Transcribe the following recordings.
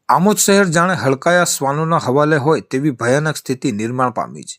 આમોદ શહેર જાણે હડકાયા શ્વાનોના હવાલે હોય તેવી ભયાનક સ્થિતિ નિર્માણ પામી છે.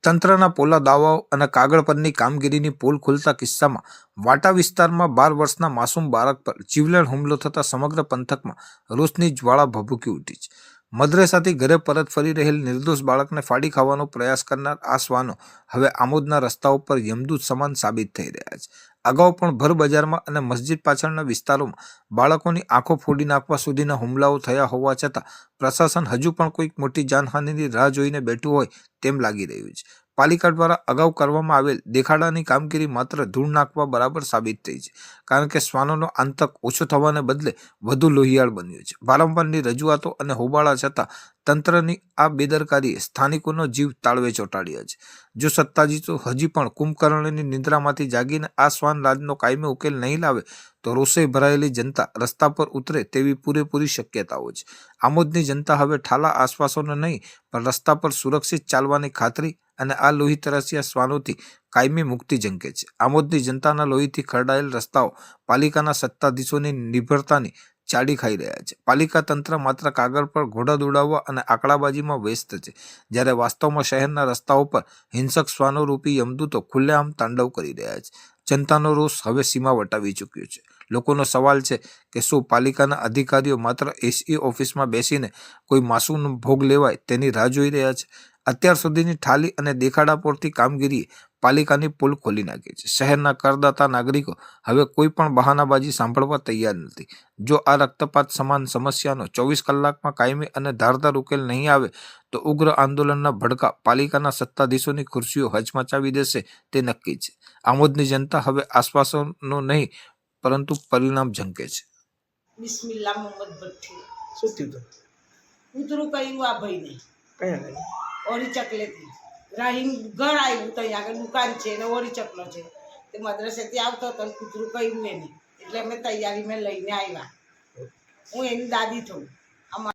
તંત્રના પોલા દાવાઓ અને કાગળ પરની કામગીરીની પોલ ખુલતા કિસ્સામાં વાટા વિસ્તારમાં 12 વર્ષના માસૂમ બાળક પર જીવલેણ હુમલો થતા સમગ્ર પંથકમાં રોષની જ્વાળા ભભૂકી ઉઠી છે. મદ્રેસાથી ઘરે પરત ફરી રહેલ નિર્દોષ બાળકને ફાડી ખાવાનો પ્રયાસ કરનાર આ શ્વાનો હવે આમોદના રસ્તાઓ પર યમદૂત સમાન સાબિત થઈ રહ્યા છે. અગાઉ પણ ભર બજારમાં અને મસ્જિદ પાછળના વિસ્તારોમાં બાળકોની આંખો ફોડી નાખવા સુધીના હુમલાઓ થયા હોવા છતાં પ્રશાસન હજુ પણ કોઈક મોટી જાનહાનિની રાહ જોઈને બેઠું હોય તેમ લાગી રહ્યું છે. પાલિકા દ્વારા અગાઉ કરવામાં આવેલ દેખાડાની કામગીરી માત્ર ધૂળ નાખવા બરાબર સાબિત થઈ છે, કારણ કે શ્વાનોનો આતંક ઓછો થવાને બદલે વધુ લોહિયાળ બન્યો છે. વારંવારની રજૂઆતો અને હોબાળા છતાં તંત્રની આ બેદરકારીએ સ્થાનિકોનો જીવ તાળવે ચોંટાડ્યા છે. જો સત્તાધીશો હજી પણ કુંભકર્ણની નિંદ્રામાંથી જાગીને આ શ્વાન રાજનો કાયમી ઉકેલ નહીં લાવે તો રોષે ભરાયેલી જનતા રસ્તા પર ઉતરે તેવી પૂરેપૂરી શક્યતાઓ છે. આમોદની જનતા હવે ઠાલા આશ્વાસનો નહીં પણ રસ્તા પર સુરક્ષિત ચાલવાની ખાતરી અને આ લોહી તરસ્યા શ્વાનોથી કાયમી મુક્તિ ઝંકે છે. આમોદની જનતાના લોહીથી ખરડાયેલ રસ્તાઓ પાલિકાના સત્તાધીશોની નિર્ભરતાની ચાડી ખાઈ રહ્યા છે. પાલિકા તંત્ર માત્ર કાગળ પર ઘોડા દોડાવવા અને આંકડાબાજીમાં વ્યસ્ત છે, જ્યારે વાસ્તવમાં શહેરના રસ્તાઓ પર હિંસક શ્વાનો રૂપી યમદૂતો ખુલ્લેઆમ તાંડવ કરી રહ્યા છે. જનતાનો રોષ હવે સીમા વટાવી ચૂક્યો છે. લોકોનો સવાલ છે કે શું પાલિકાના અધિકારીઓ માત્ર એસઈ ઓફિસમાં બેસીને કોઈ માસૂમનો ભોગ લેવાય તેની રાહ જોઈ રહ્યા છે? અત્યાર સુધીની ઠાલી અને દેખાડા પૂરતી કામગીરીએ પાલિકાની પોલ ખોલી નાખી છે. શહેરના કરદાતા નાગરિકો હવે કોઈ પણ બહાનાબાજી સાંભળવા તૈયાર નથી. જો આ રક્તપાત સમાન સમસ્યાનો 24 કલાકમાં કાયમી અને ધારદાર ઉકેલ નહીં આવે તો ઉગ્ર આંદોલનના ભડકા પાલિકાના સત્તાધીશોની ખુરશીઓ હચમચાવી દેશે તે નક્કી છે. આમોદની જનતા હવે આશ્વાસનો નહીં પરંતુ પરિણામ ઝંકે છે. બિસ્મિલ્લાહ મોહમ્મદ ભઠ્ઠી. શું થયું? કૂતરું કર્યું આ ભાઈને કયા ગઈ? ઓરી ચકલેથી રાહીમ ઘર આવ્યું ત્યાં આગળ દુકાન છે ને ઓરી ચકલો છે. તે મદ્રસેથી આવતો હતો કૂતરું કર્યું એને, એટલે અમે તૈયારી મેં લઈને આવ્યા. હું એની દાદી થઉં.